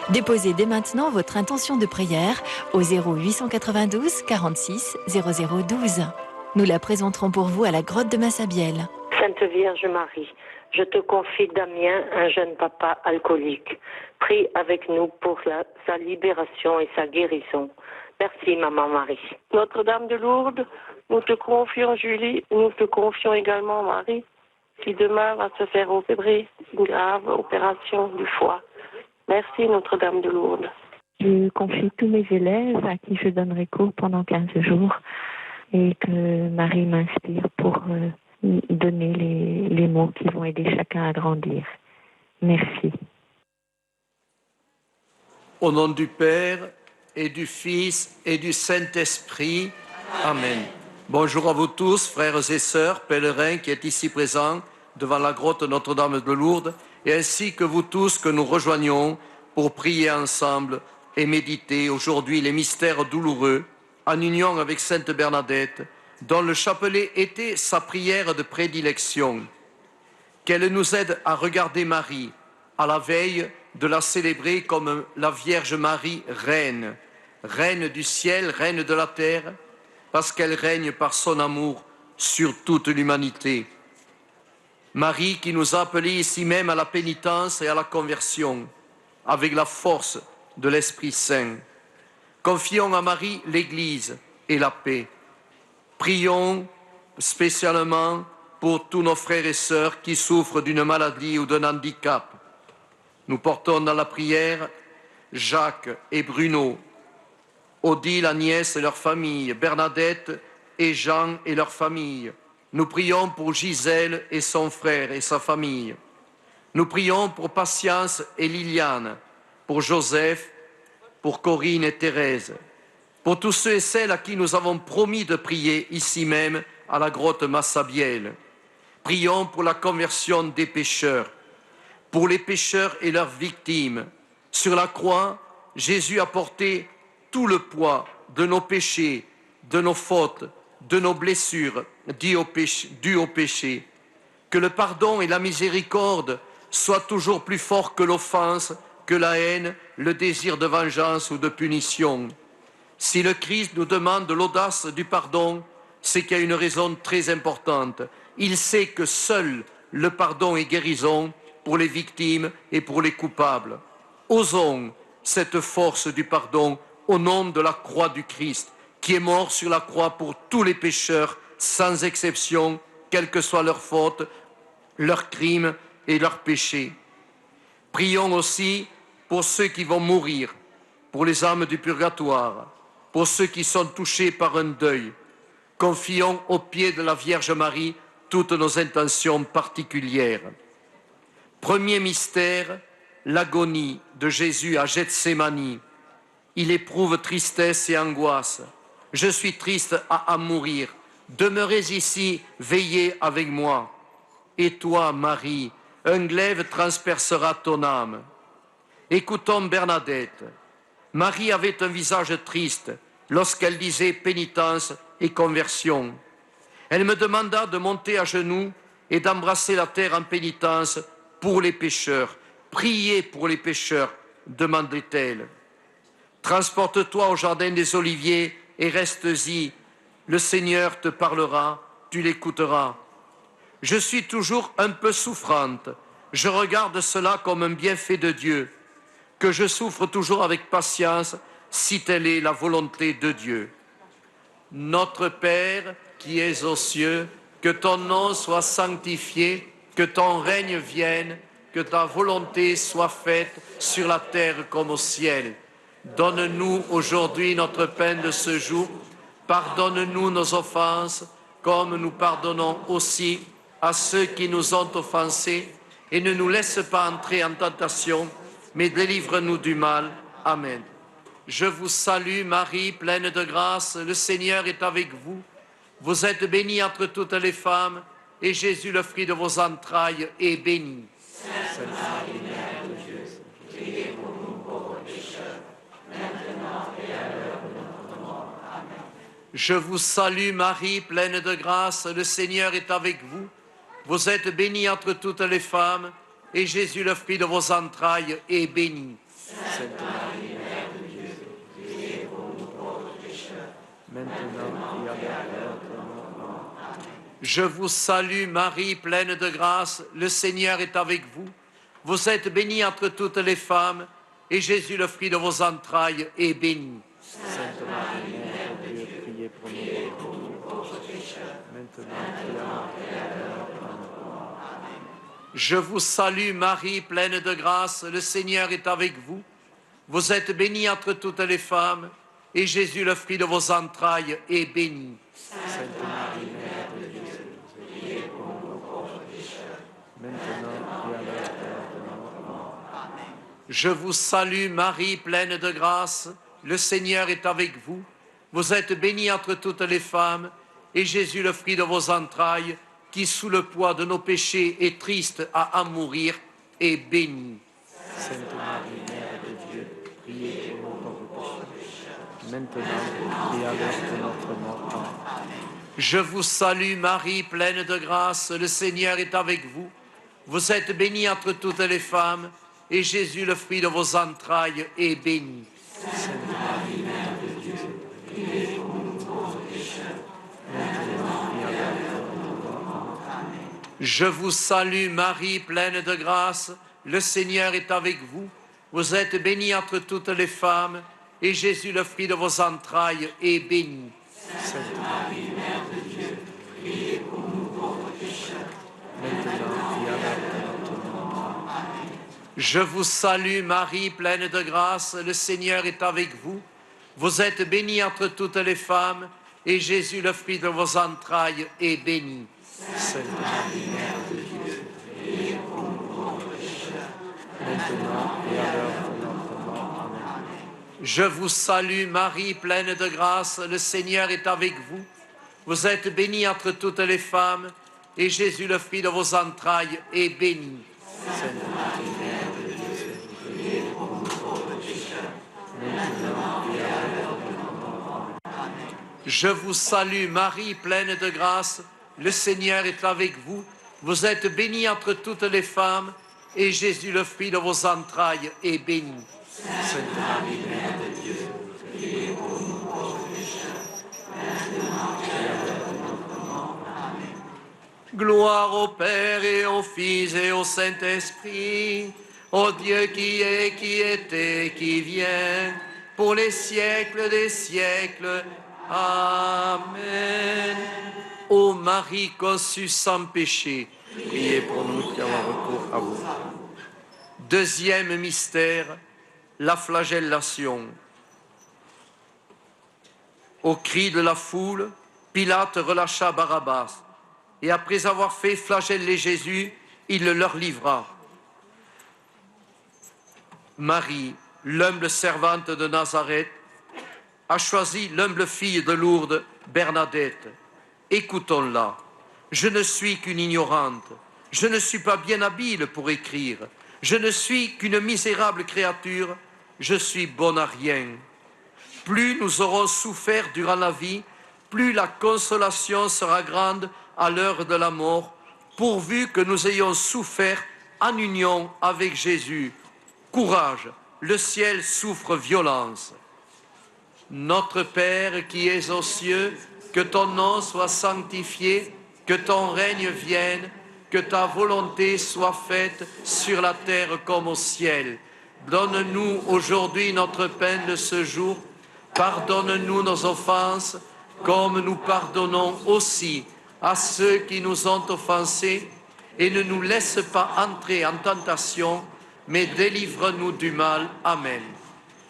Déposez dès maintenant votre intention de prière au 0892 46 0012. Nous la présenterons pour vous à la grotte de Massabielle. Sainte Vierge Marie, je te confie Damien, un jeune papa alcoolique. Prie avec nous pour sa libération et sa guérison. Merci, Maman Marie. Notre-Dame de Lourdes, nous te confions Julie, nous te confions également Marie, qui demain va se faire opérer une grave opération du foie. Merci, Notre-Dame de Lourdes. Je confie tous mes élèves à qui je donnerai cours pendant 15 jours et que Marie m'inspire pour donner les mots qui vont aider chacun à grandir. Merci. Au nom du Père et du Fils et du Saint-Esprit. Amen. Bonjour à vous tous, frères et sœurs, pèlerins qui êtes ici présents devant la grotte Notre-Dame de Lourdes, et ainsi que vous tous que nous rejoignons pour prier ensemble et méditer aujourd'hui les mystères douloureux en union avec Sainte Bernadette, dont le chapelet était sa prière de prédilection. Qu'elle nous aide à regarder Marie à la veille de la célébrer comme la Vierge Marie reine, reine du ciel, reine de la terre, parce qu'elle règne par son amour sur toute l'humanité. Marie qui nous a appelés ici même à la pénitence et à la conversion, avec la force de l'Esprit Saint. Confions à Marie l'Église et la paix. Prions spécialement pour tous nos frères et sœurs qui souffrent d'une maladie ou d'un handicap. Nous portons dans la prière Jacques et Bruno, Odile, Agnès et leur famille, Bernadette et Jean et leur famille. Nous prions pour Gisèle et son frère et sa famille. Nous prions pour Patience et Liliane, pour Joseph, pour Corinne et Thérèse, pour tous ceux et celles à qui nous avons promis de prier ici même à la grotte Massabielle. Prions pour la conversion des pécheurs, pour les pécheurs et leurs victimes. Sur la croix, Jésus a porté tout le poids de nos péchés, de nos fautes, de nos blessures dues au péché. Que le pardon et la miséricorde soient toujours plus forts que l'offense, que la haine, le désir de vengeance ou de punition. Si le Christ nous demande l'audace du pardon, c'est qu'il y a une raison très importante. Il sait que seul le pardon est guérison pour les victimes et pour les coupables. Osons cette force du pardon au nom de la croix du Christ, qui est mort sur la croix pour tous les pécheurs, sans exception, quelles que soient leurs fautes, leurs crimes et leurs péchés. Prions aussi pour ceux qui vont mourir, pour les âmes du purgatoire, pour ceux qui sont touchés par un deuil. Confions aux pieds de la Vierge Marie toutes nos intentions particulières. Premier mystère, l'agonie de Jésus à Gethsémani. Il éprouve tristesse et angoisse. Je suis triste à mourir. Demeurez ici, veillez avec moi. Et toi, Marie, un glaive transpercera ton âme. Écoutons Bernadette. Marie avait un visage triste lorsqu'elle disait pénitence et conversion. Elle me demanda de monter à genoux et d'embrasser la terre en pénitence pour les pécheurs. Priez pour les pécheurs, demandait-elle. Transporte-toi au jardin des Oliviers et reste-y. Le Seigneur te parlera, tu l'écouteras. Je suis toujours un peu souffrante. Je regarde cela comme un bienfait de Dieu, que je souffre toujours avec patience, si telle est la volonté de Dieu. Notre Père, qui es aux cieux, que ton nom soit sanctifié, que ton règne vienne, que ta volonté soit faite sur la terre comme au ciel. Donne-nous aujourd'hui notre pain de ce jour. Pardonne-nous nos offenses, comme nous pardonnons aussi à ceux qui nous ont offensés. Et ne nous laisse pas entrer en tentation, mais délivre-nous du mal. Amen. Je vous salue Marie, pleine de grâce, le Seigneur est avec vous. Vous êtes bénie entre toutes les femmes, et Jésus, le fruit de vos entrailles, est béni. Sainte Marie, Mère de Dieu, priez pour nous pauvres pécheurs, maintenant et à l'heure de notre mort. Amen. Je vous salue Marie, pleine de grâce, le Seigneur est avec vous. Vous êtes bénie entre toutes les femmes, et Jésus, le fruit de vos entrailles, est béni. Sainte Marie, Mère de Dieu, priez pour nous pauvres pécheurs, maintenant et à l'heure de notre mort. Amen. Je vous salue Marie, pleine de grâce, le Seigneur est avec vous. Vous êtes bénie entre toutes les femmes, et Jésus, le fruit de vos entrailles, est béni. Sainte Marie, Mère de Dieu, priez pour nous pauvres pécheurs, maintenant et à l'heure de notre mort. Amen. Je vous salue Marie, pleine de grâce, le Seigneur est avec vous. Vous êtes bénie entre toutes les femmes, et Jésus, le fruit de vos entrailles, est béni. Sainte Marie, Mère de Dieu, priez pour nous pauvres pécheurs, maintenant et à l'heure de notre mort. Amen. Je vous salue Marie, pleine de grâce, le Seigneur est avec vous. Vous êtes bénie entre toutes les femmes, et Jésus, le fruit de vos entrailles, qui sous le poids de nos péchés est triste à en mourir, est béni. Sainte Marie, Mère de Dieu, priez pour nous pauvres pécheurs, maintenant et à l'heure de notre mort. Amen. Je vous salue Marie, pleine de grâce, le Seigneur est avec vous. Vous êtes bénie entre toutes les femmes, et Jésus, le fruit de vos entrailles, est béni. Sainte Marie, Mère de Dieu, priez pour nous pauvres pécheurs, maintenant et à l'heure de notre mort. Amen. Je vous salue Marie, pleine de grâce, le Seigneur est avec vous. Vous êtes bénie entre toutes les femmes, et Jésus, le fruit de vos entrailles, est béni. Sainte Marie, Mère de Dieu, priez pour nous pauvres pécheurs, maintenant et à l'heure de notre mort. Amen. Je vous salue Marie, pleine de grâce, le Seigneur est avec vous. Vous êtes bénie entre toutes les femmes, et Jésus, le fruit de vos entrailles, est béni. Sainte Marie, Mère de Dieu, priez pour nous pauvres pécheurs, maintenant et à l'heure de notre mort. Amen. Je vous salue Marie, pleine de grâce, le Seigneur est avec vous. Vous êtes bénie entre toutes les femmes, et Jésus, le fruit de vos entrailles, est béni. Sainte Marie, Mère de Dieu, priez pour nous pauvres pécheurs, maintenant et à l'heure de notre mort. Amen. Je vous salue Marie, pleine de grâce, le Seigneur est avec vous. Vous êtes bénie entre toutes les femmes, et Jésus, le fruit de vos entrailles, est béni. Sainte Marie, Mère de Dieu, priez pour nous pauvres pécheurs, maintenant et à l'heure de notre mort. Amen. Gloire au Père et au Fils et au Saint-Esprit, au Dieu qui est, qui était, qui vient, pour les siècles des siècles. Amen. Ô Marie conçue sans péché, priez pour nous qui avons recours à vous. Deuxième mystère, la flagellation. Au cri de la foule, Pilate relâcha Barabbas, et après avoir fait flageller Jésus, il le leur livra. Marie, l'humble servante de Nazareth, a choisi l'humble fille de Lourdes, Bernadette. Écoutons-la. Je ne suis qu'une ignorante. Je ne suis pas bien habile pour écrire. Je ne suis qu'une misérable créature. Je suis bonne à rien. Plus nous aurons souffert durant la vie, plus la consolation sera grande à l'heure de la mort, pourvu que nous ayons souffert en union avec Jésus. Courage, le ciel souffre violence. Notre Père qui es aux cieux, que ton nom soit sanctifié, que ton règne vienne, que ta volonté soit faite sur la terre comme au ciel. Donne-nous aujourd'hui notre pain de ce jour. Pardonne-nous nos offenses, comme nous pardonnons aussi à ceux qui nous ont offensés. Et ne nous laisse pas entrer en tentation, mais délivre-nous du mal. Amen.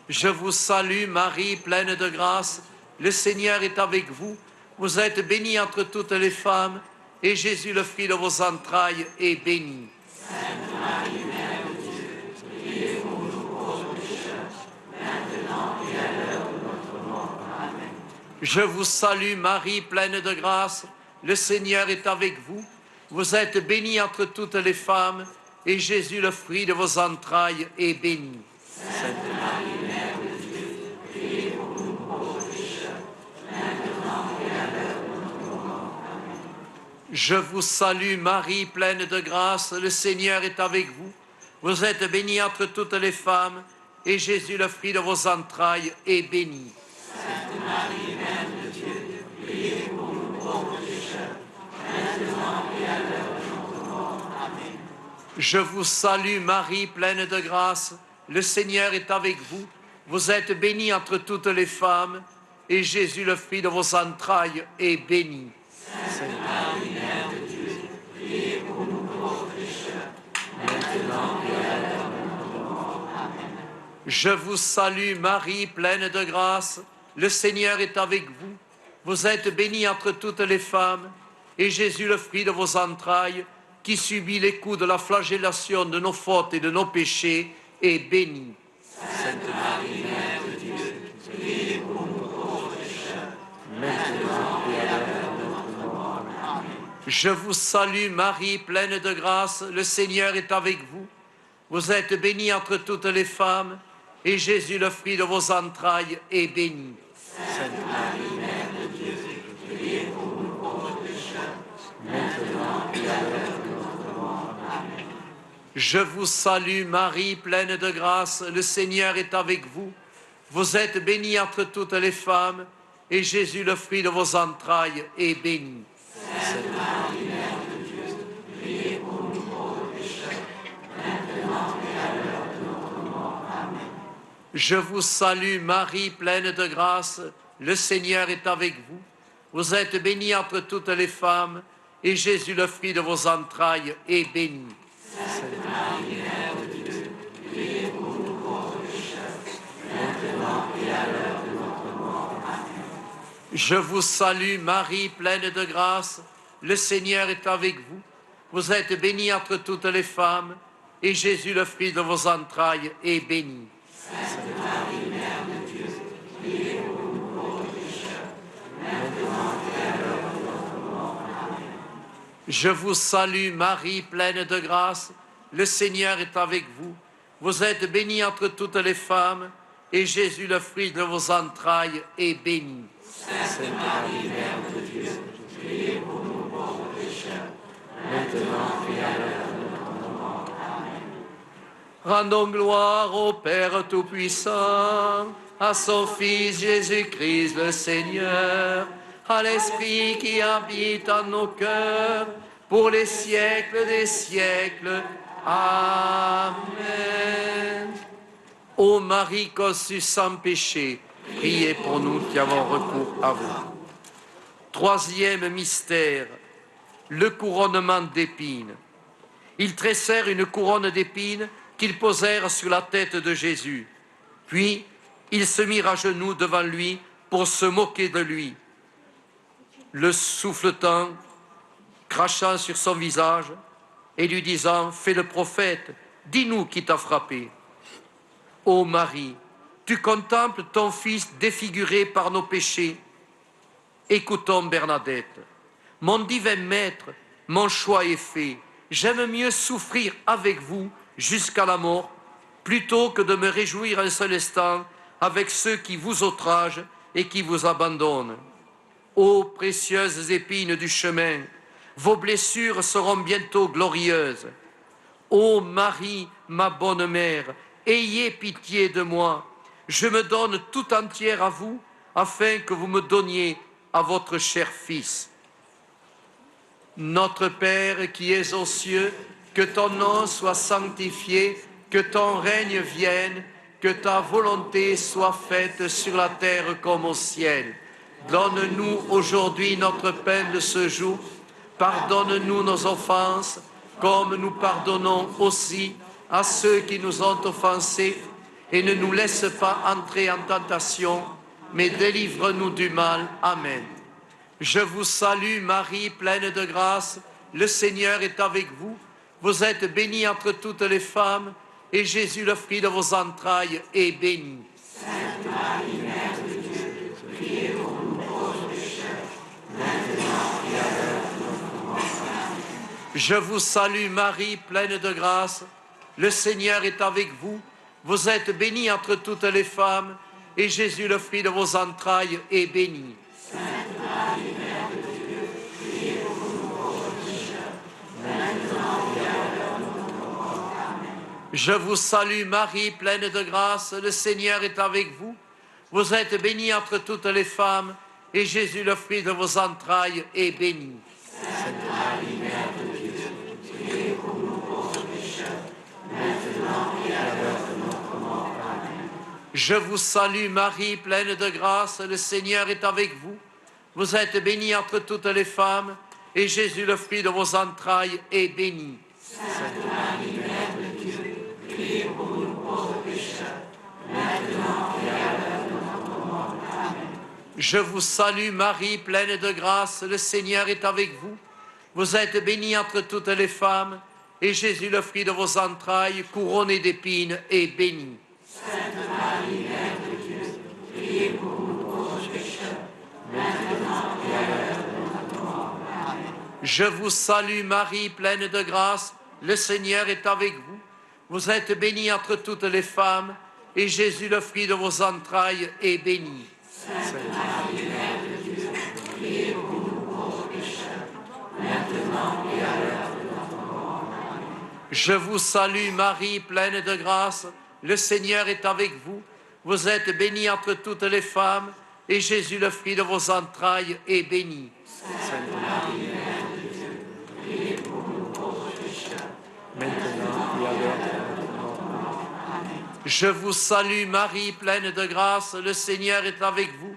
Je vous salue, Marie, pleine de grâce. Le Seigneur est avec vous. Vous êtes bénie entre toutes les femmes, et Jésus, le fruit de vos entrailles, est béni. Sainte Marie, Mère de Dieu, priez pour nous pauvres pécheurs, maintenant et à l'heure de notre mort. Amen. Je vous salue, Marie, pleine de grâce. Le Seigneur est avec vous. Vous êtes bénie entre toutes les femmes, et Jésus, le fruit de vos entrailles, est béni. Sainte Marie, Mère de Dieu, priez pour nous pauvres pécheurs, maintenant et à l'heure de notre mort. Amen. Je vous salue, Marie, pleine de grâce, le Seigneur est avec vous. Vous êtes bénie entre toutes les femmes, et Jésus, le fruit de vos entrailles, est béni. Sainte Marie, Mère de Dieu, priez pour nous pauvres pécheurs, maintenant et à l'heure de notre mort. Amen. Je vous salue Marie, pleine de grâce, le Seigneur est avec vous. Vous êtes bénie entre toutes les femmes, et Jésus, le fruit de vos entrailles, est béni. Sainte Marie, Mère de Dieu, priez pour nous pauvres pécheurs, maintenant et à l'heure de notre mort. Amen. Je vous salue Marie, pleine de grâce, le Seigneur est avec vous. Vous êtes bénie entre toutes les femmes, et Jésus, le fruit de vos entrailles, qui subit les coups de la flagellation de nos fautes et de nos péchés, est béni. Sainte Marie, Mère de Dieu, priez pour nous pauvres pécheurs, maintenant et à l'heure de notre mort. Amen. Je vous salue Marie, pleine de grâce, le Seigneur est avec vous. Vous êtes bénie entre toutes les femmes, et Jésus, le fruit de vos entrailles, est béni. Sainte Marie, Mère de Dieu, priez pour nous pauvres pécheurs, maintenant et à l'heure de notre mort. Amen. Je vous salue Marie, pleine de grâce, le Seigneur est avec vous. Vous êtes bénie entre toutes les femmes, et Jésus, le fruit de vos entrailles, est béni. Sainte Marie, Mère de Dieu, priez pour nous pauvres pécheurs, maintenant et à l'heure de notre mort. Amen. Je vous salue Marie, pleine de grâce, le Seigneur est avec vous. Vous êtes bénie entre toutes les femmes, et Jésus, le fruit de vos entrailles, est béni. Sainte Marie, Mère de Dieu, priez pour nous pauvres pécheurs, maintenant et à l'heure de notre mort. Amen. Je vous salue Marie, pleine de grâce, le Seigneur est avec vous. Vous êtes bénie entre toutes les femmes, et Jésus, le fruit de vos entrailles, est béni. Sainte Marie, Mère de Dieu, priez pour nous pauvres pécheurs, maintenant et à l'heure de notre mort. Amen. Je vous salue Marie, pleine de grâce, le Seigneur est avec vous. Vous êtes bénie entre toutes les femmes, et Jésus, le fruit de vos entrailles, est béni. Sainte Marie, Mère de Dieu, priez pour nous pauvres pécheurs, maintenant et à l'heure de notre mort. Amen. Rendons gloire au Père Tout-Puissant, à son Fils Jésus-Christ le Seigneur, à l'Esprit qui habite en nos cœurs, pour les siècles des siècles. Amen. Ô Marie conçue sans péché, priez pour nous qui avons recours à vous. Troisième mystère, le couronnement d'épines. Ils tressèrent une couronne d'épines qu'ils posèrent sur la tête de Jésus. Puis, ils se mirent à genoux devant lui pour se moquer de lui. Le souffletant, crachant sur son visage et lui disant « Fais le prophète, dis-nous qui t'a frappé. » Ô Marie, tu contemples ton Fils défiguré par nos péchés. Écoutons Bernadette. Mon divin Maître, mon choix est fait. J'aime mieux souffrir avec vous jusqu'à la mort, plutôt que de me réjouir un seul instant avec ceux qui vous outragent et qui vous abandonnent. Ô précieuses épines du chemin, vos blessures seront bientôt glorieuses. Ô Marie, ma bonne mère, ayez pitié de moi. Je me donne tout entière à vous, afin que vous me donniez à votre cher Fils. Notre Père qui es aux cieux, que ton nom soit sanctifié, que ton règne vienne, que ta volonté soit faite sur la terre comme au ciel. Donne-nous aujourd'hui notre pain de ce jour. Pardonne-nous nos offenses, comme nous pardonnons aussi à ceux qui nous ont offensés. Et ne nous laisse pas entrer en tentation, mais délivre-nous du mal. Amen. Je vous salue Marie, pleine de grâce, le Seigneur est avec vous. Vous êtes bénie entre toutes les femmes, et Jésus, le fruit de vos entrailles, est béni. Sainte Marie, Mère de Dieu, priez pour nous pauvres pécheurs, maintenant et à l'heure de notre mort. Amen. Je vous salue Marie, pleine de grâce, le Seigneur est avec vous. Vous êtes bénie entre toutes les femmes, et Jésus, le fruit de vos entrailles, est béni. Sainte Marie, Mère de Dieu, priez pour nous pauvres pécheurs, maintenant et à l'heure de notre mort. Amen. Je vous salue Marie, pleine de grâce, le Seigneur est avec vous. Vous êtes bénie entre toutes les femmes, et Jésus, le fruit de vos entrailles, est béni. Sainte Marie, Mère de Dieu, priez pour nous pauvres pécheurs, maintenant et à l'heure de notre mort. Amen. Je vous salue Marie, pleine de grâce, le Seigneur est avec vous. Vous êtes bénie entre toutes les femmes, et Jésus, le fruit de vos entrailles, est béni. Sainte Marie, Mère de Dieu, priez pour nous pauvres pécheurs, maintenant et à l'heure de notre mort. Amen. Je vous salue Marie, pleine de grâce, le Seigneur est avec vous. Vous êtes bénie entre toutes les femmes, et Jésus, le fruit de vos entrailles, couronné d'épines, est béni. Sainte Marie, Mère de Dieu, priez pour nous pauvres pécheurs, maintenant et à l'heure de notre mort. Amen. Je vous salue Marie, pleine de grâce, le Seigneur est avec vous. Vous êtes bénie entre toutes les femmes, et Jésus, le fruit de vos entrailles, est béni. Sainte Marie, Mère de Dieu, priez pour nous pauvres pécheurs, maintenant et à l'heure de notre mort. Amen. Je vous salue Marie, pleine de grâce, le Seigneur est avec vous. Vous êtes bénie entre toutes les femmes, et Jésus, le fruit de vos entrailles, est béni. Sainte Marie, Mère de Dieu, priez pour nous pauvres pécheurs, maintenant et à l'heure de notre mort. Amen. Je vous salue Marie, pleine de grâce, le Seigneur est avec vous.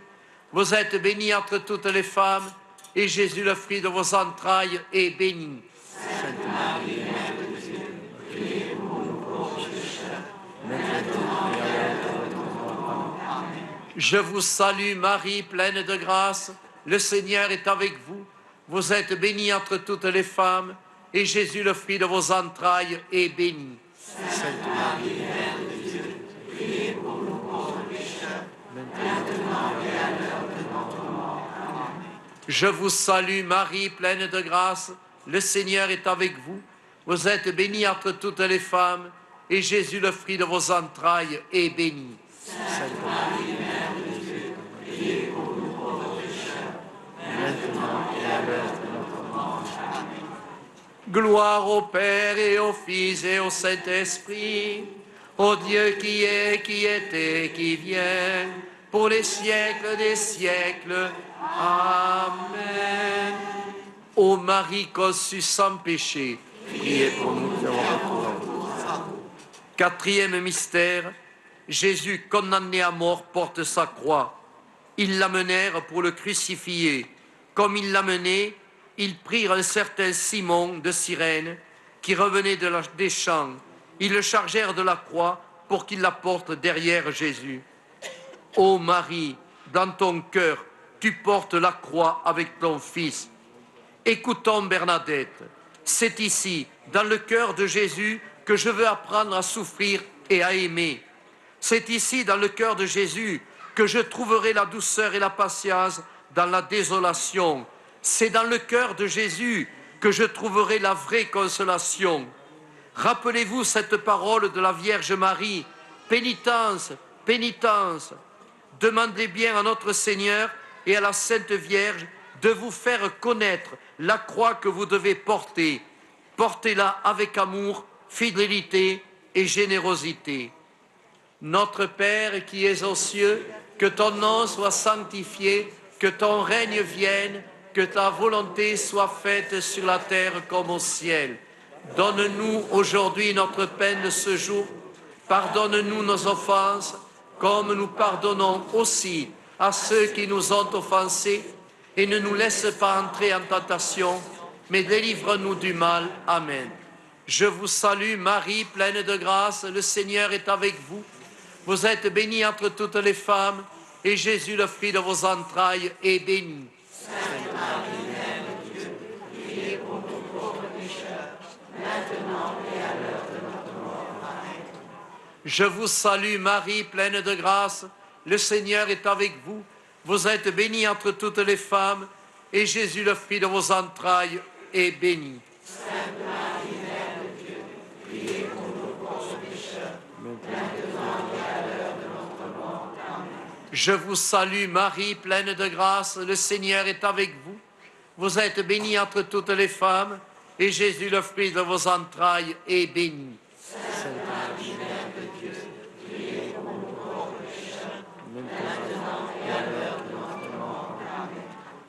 Vous êtes bénie entre toutes les femmes, et Jésus, le fruit de vos entrailles, est béni. Sainte Marie, Mère de Dieu, priez pour nous pauvres pécheurs, maintenant et à l'heure de notre mort. Amen. Je vous salue Marie, pleine de grâce, le Seigneur est avec vous. Vous êtes bénie entre toutes les femmes, et Jésus, le fruit de vos entrailles, est béni. Sainte Marie, Mère de Dieu, priez pour nous pauvres pécheurs, maintenant et à l'heure de notre mort. Amen. Je vous salue Marie, pleine de grâce, le Seigneur est avec vous. Vous êtes bénie entre toutes les femmes, et Jésus, le fruit de vos entrailles, est béni. Sainte Marie, Mère de Dieu, priez pour nous pauvres pécheurs, maintenant et à l'heure de notre mort. Amen. Gloire au Père et au Fils et au Saint-Esprit, au Dieu qui est, qui était, qui vient, pour les siècles des siècles. Amen. Ô Marie conçue sans péché, priez pour nous qui avons recours. Quatrième mystère, Jésus condamné à mort porte sa croix. Ils l'amenèrent pour le crucifier. Comme ils l'amenaient, ils prirent un certain Simon de Cyrène qui revenait des champs. Ils le chargèrent de la croix pour qu'il la porte derrière Jésus. Ô Marie, dans ton cœur, tu portes la croix avec ton Fils. Écoutons Bernadette. C'est ici, dans le cœur de Jésus, que je veux apprendre à souffrir et à aimer. C'est ici, dans le cœur de Jésus, que je trouverai la douceur et la patience dans la désolation. C'est dans le cœur de Jésus que je trouverai la vraie consolation. Rappelez-vous cette parole de la Vierge Marie. Pénitence, pénitence. Demandez bien à notre Seigneur et à la Sainte Vierge de vous faire connaître la croix que vous devez porter. Portez-la avec amour, fidélité et générosité. Notre Père qui es aux cieux, que ton nom soit sanctifié, que ton règne vienne, que ta volonté soit faite sur la terre comme au ciel. Donne-nous aujourd'hui notre pain de ce jour. Pardonne-nous nos offenses, comme nous pardonnons aussi à ceux qui nous ont offensés. Et ne nous laisse pas entrer en tentation, mais délivre-nous du mal. Amen. Je vous salue Marie, pleine de grâce, le Seigneur est avec vous. Vous êtes bénie entre toutes les femmes, et Jésus, le fruit de vos entrailles, est béni. Sainte Marie, Mère de Dieu, priez pour nous pauvres pécheurs, maintenant et à l'heure de notre mort. Amen. Je vous salue Marie, pleine de grâce, le Seigneur est avec vous. Vous êtes bénie entre toutes les femmes, et Jésus, le fruit de vos entrailles, est béni. Sainte Marie, Mère de Dieu, priez pour nous pauvres pécheurs, maintenant et à l'heure de notre mort. Amen. Je vous salue Marie, pleine de grâce, le Seigneur est avec vous. Vous êtes bénie entre toutes les femmes, et Jésus, le fruit de vos entrailles, est béni. Sainte Marie,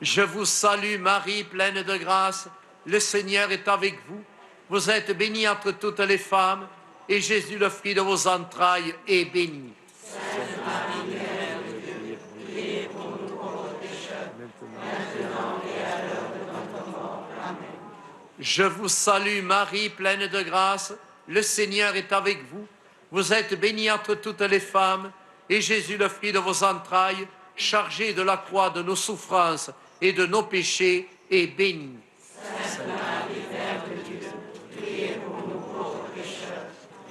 Je vous salue Marie, pleine de grâce, le Seigneur est avec vous. Vous êtes bénie entre toutes les femmes, et Jésus, le fruit de vos entrailles, est béni. Sainte Marie, Mère de Dieu, priez pour nous pauvres pécheurs, maintenant et à l'heure de notre mort. Amen. Je vous salue Marie, pleine de grâce, le Seigneur est avec vous. Vous êtes bénie entre toutes les femmes, et Jésus, le fruit de vos entrailles, chargé de la croix de nos souffrances et de nos péchés, est béni. Sainte Marie, Mère de Dieu, priez pour nous pauvres pécheurs,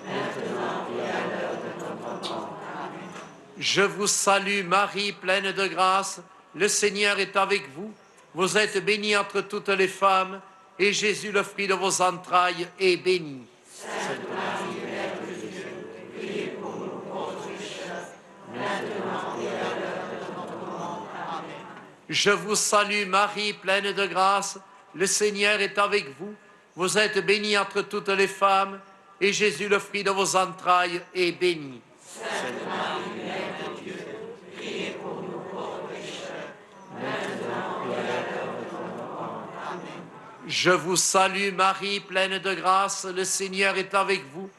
maintenant et à l'heure de notre mort. Amen. Je vous salue Marie, pleine de grâce, le Seigneur est avec vous. Vous êtes bénie entre toutes les femmes, et Jésus, le fruit de vos entrailles, est béni. Sainte Marie, Mère de Dieu, priez pour nous pauvres pécheurs, maintenant et à l'heure de notre mort. Amen. Je vous salue Marie, pleine de grâce, le Seigneur est avec vous. Vous êtes bénie entre toutes les femmes, et Jésus, le fruit de vos entrailles, est béni. Sainte Marie, Mère de Dieu, priez pour nous pauvres pécheurs, maintenant et à l'heure de notre mort. Amen. Je vous salue Marie, pleine de grâce, le Seigneur est avec vous.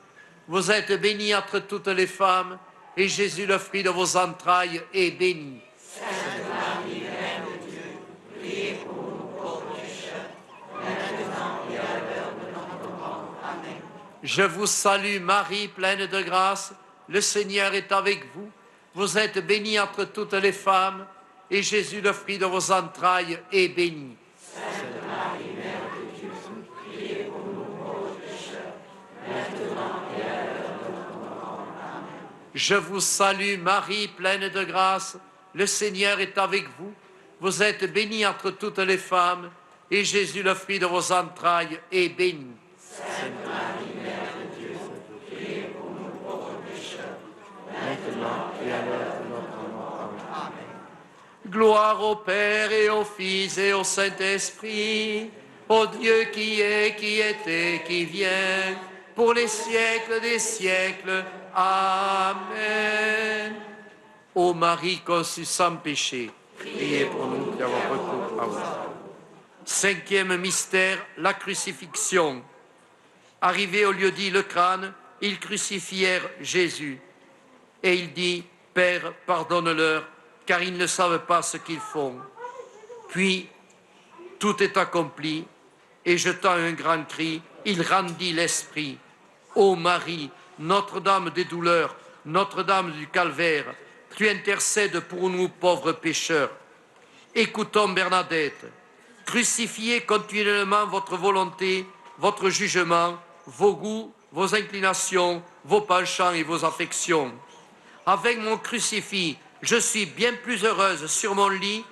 Vous êtes bénie entre toutes les femmes, et Jésus, le fruit de vos entrailles, est béni. Sainte Marie, Mère de Dieu, priez pour nous pauvres pécheurs, maintenant et à l'heure de notre mort. Amen. Je vous salue Marie, pleine de grâce, le Seigneur est avec vous. Vous êtes bénie entre toutes les femmes, et Jésus, le fruit de vos entrailles, est béni. Sainte Marie, Mère de Dieu, priez pour nous pauvres pécheurs, maintenant et à l'heure de notre mort. Amen. Je vous salue Marie, pleine de grâce, le Seigneur est avec vous. Vous êtes bénie entre toutes les femmes, et Jésus, le fruit de vos entrailles, est béni. Sainte Marie, Mère de Dieu, priez pour nous pauvres pécheurs, maintenant et à l'heure de notre mort. Amen. Gloire au Père et au Fils et au Saint-Esprit, au Dieu qui est, qui était, qui vient, pour les siècles des siècles. Amen. Ô Marie conçue sans péché, priez pour nous qui avons recours à vous. Cinquième mystère, la crucifixion. Arrivé au lieu dit le crâne, ils crucifièrent Jésus. Et il dit, Père, pardonne-leur, car ils ne savent pas ce qu'ils font. Puis, tout est accompli, et jetant un grand cri, il rendit l'esprit. Ô Marie, Notre-Dame des douleurs, Notre-Dame du calvaire, tu intercèdes pour nous pauvres pécheurs. Écoutons Bernadette. Crucifiez continuellement votre volonté, votre jugement, vos goûts, vos inclinations, vos penchants et vos affections. Avec mon crucifix, je suis bien plus heureuse sur mon lit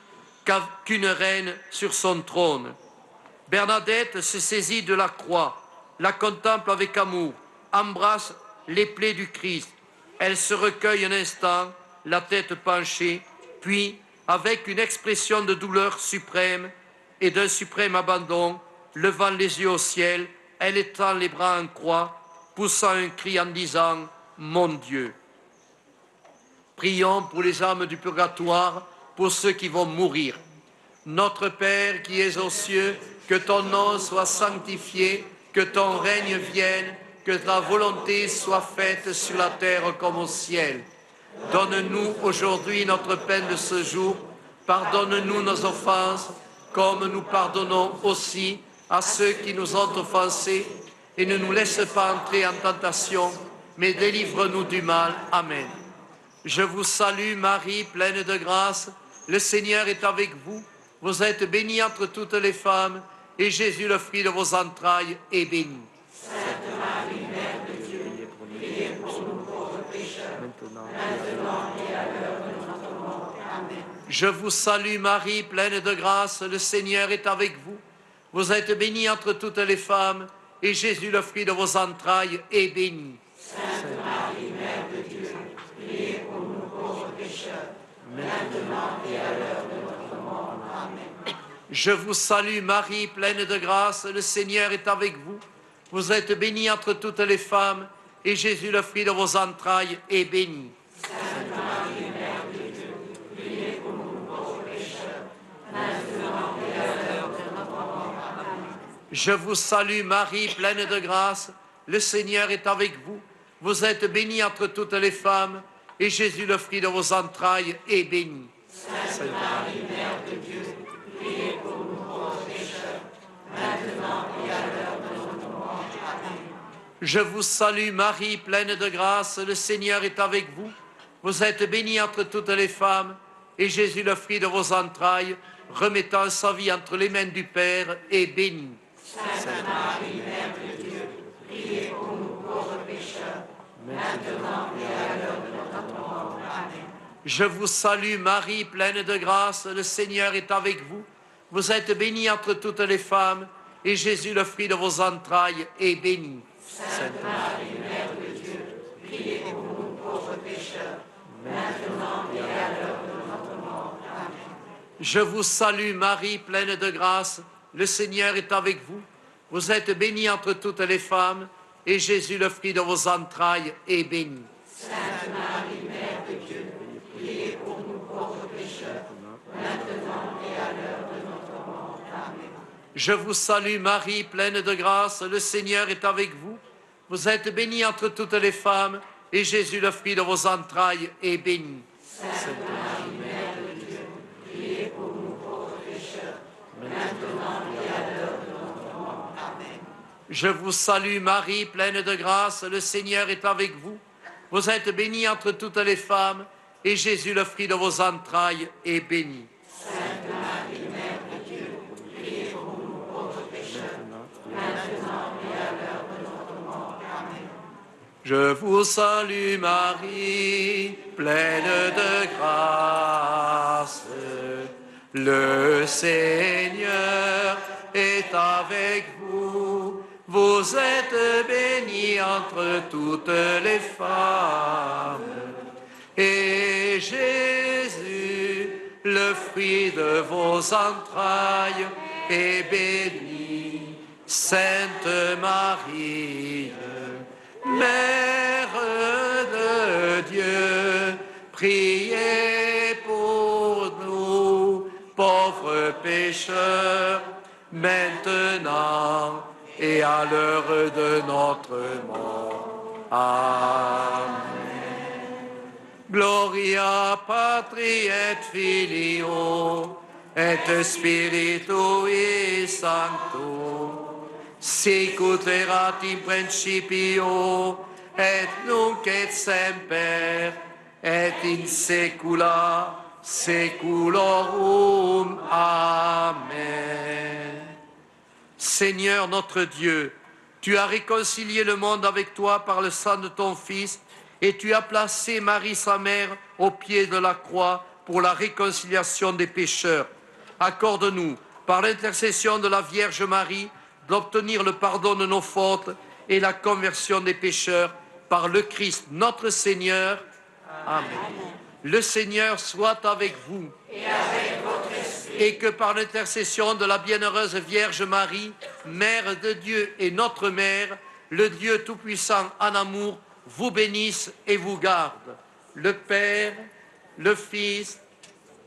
qu'une reine sur son trône. Bernadette se saisit de la croix, la contemple avec amour, embrasse les plaies du Christ. Elle se recueille un instant, la tête penchée, puis, avec une expression de douleur suprême et d'un suprême abandon, levant les yeux au ciel, elle étend les bras en croix, poussant un cri en disant « Mon Dieu ». Prions pour les âmes du purgatoire, pour ceux qui vont mourir. Notre Père qui es aux cieux, que ton nom soit sanctifié, que ton règne vienne, que ta volonté soit faite sur la terre comme au ciel. Donne-nous aujourd'hui notre pain de ce jour. Pardonne-nous nos offenses, comme nous pardonnons aussi à ceux qui nous ont offensés. Et ne nous laisse pas entrer en tentation, mais délivre-nous du mal. Amen. Je vous salue Marie, pleine de grâce. Le Seigneur est avec vous. Vous êtes bénie entre toutes les femmes, et Jésus, le fruit de vos entrailles, est béni. Sainte Marie, Mère de Dieu, priez pour nous pauvres pécheurs, maintenant et à l'heure de notre mort. Amen. Je vous salue Marie, pleine de grâce. Le Seigneur est avec vous. Vous êtes bénie entre toutes les femmes, et Jésus, le fruit de vos entrailles, est béni. Sainte Marie, Mère de Dieu, priez pour nous pauvres pécheurs, maintenant et à l'heure de notre mort. Amen. Je vous salue Marie, pleine de grâce. Le Seigneur est avec vous. Vous êtes bénie entre toutes les femmes, et Jésus, le fruit de vos entrailles, est béni. Sainte Marie, Mère de Dieu, priez pour nous pauvres pécheurs, maintenant Je vous salue Marie, pleine de grâce, le Seigneur est avec vous. Vous êtes bénie entre toutes les femmes, et Jésus, le fruit de vos entrailles, est béni. Sainte Marie, Mère de Dieu, priez pour nous pauvres pécheurs, maintenant et à l'heure de notre mort. Amen. Je vous salue Marie, pleine de grâce, le Seigneur est avec vous. Vous êtes bénie entre toutes les femmes, et Jésus, le fruit de vos entrailles, remettant sa vie entre les mains du Père, est béni. Sainte Marie, Mère de Dieu, priez pour nous pauvres pécheurs, maintenant et à l'heure de notre mort. Amen. Je vous salue Marie, pleine de grâce, le Seigneur est avec vous. Vous êtes bénie entre toutes les femmes, et Jésus, le fruit de vos entrailles, est béni. Sainte Marie, Mère de Dieu, priez pour nous pauvres pécheurs, maintenant et à l'heure de notre mort. Amen. Je vous salue Marie, pleine de grâce, le Seigneur est avec vous. Vous êtes bénie entre toutes les femmes, et Jésus, le fruit de vos entrailles, est béni. Sainte Marie, Mère de Dieu, priez pour nous pauvres pécheurs, maintenant et à l'heure de notre mort. Amen. Je vous salue Marie, pleine de grâce, le Seigneur est avec vous. Vous êtes bénie entre toutes les femmes, et Jésus, le fruit de vos entrailles, est béni. Sainte Marie, Mère de Dieu, priez pour nous pauvres pécheurs, maintenant et à l'heure de notre mort. Amen. Je vous salue Marie, pleine de grâce, le Seigneur est avec vous. Vous êtes bénie entre toutes les femmes, et Jésus, le fruit de vos entrailles, est béni. Sainte Marie, Mère de Dieu, priez pour nous pauvres pécheurs, maintenant et à l'heure de notre mort. Amen. Je vous salue Marie, pleine de grâce. Le Seigneur est avec vous. Vous êtes bénie entre toutes les femmes. Et Jésus, le fruit de vos entrailles, est béni. Sainte Marie, Mère de Dieu, priez pour nous, pauvres pécheurs, maintenant et à l'heure de notre mort. Amen. Gloria Patri et Filio et Spiritui Sancto, sic ut erat in principio et nunc et semper et in saecula saeculorum. Amen. Seigneur notre Dieu, tu as réconcilié le monde avec toi par le sang de ton Fils, et tu as placé Marie, sa mère, au pied de la croix pour la réconciliation des pécheurs. Accorde-nous, par l'intercession de la Vierge Marie, d'obtenir le pardon de nos fautes et la conversion des pécheurs par le Christ notre Seigneur. Amen. Le Seigneur soit avec vous. Et avec votre esprit. Et que par l'intercession de la bienheureuse Vierge Marie, Mère de Dieu et notre Mère, le Dieu Tout-Puissant en amour, vous bénisse et vous garde. Le Père, le Fils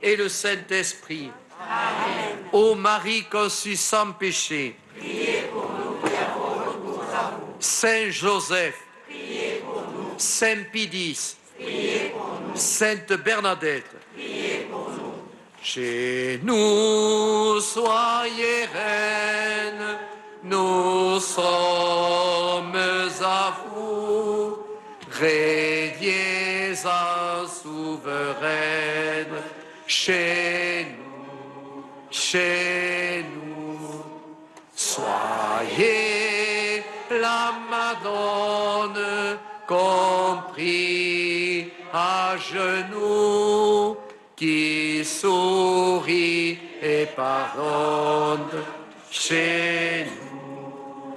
et le Saint-Esprit. Amen. Ô Marie conçue sans péché, priez pour nous qui avons recours à vous. Saint Joseph, priez pour nous. Saint Pidis, priez pour nous. Sainte Bernadette, priez pour nous. Chez nous, soyez reine, nous sommes à vous. Rédiez en souveraine, chez nous, soyez la Madone, compris à genoux, qui sourit et pardonne, chez nous,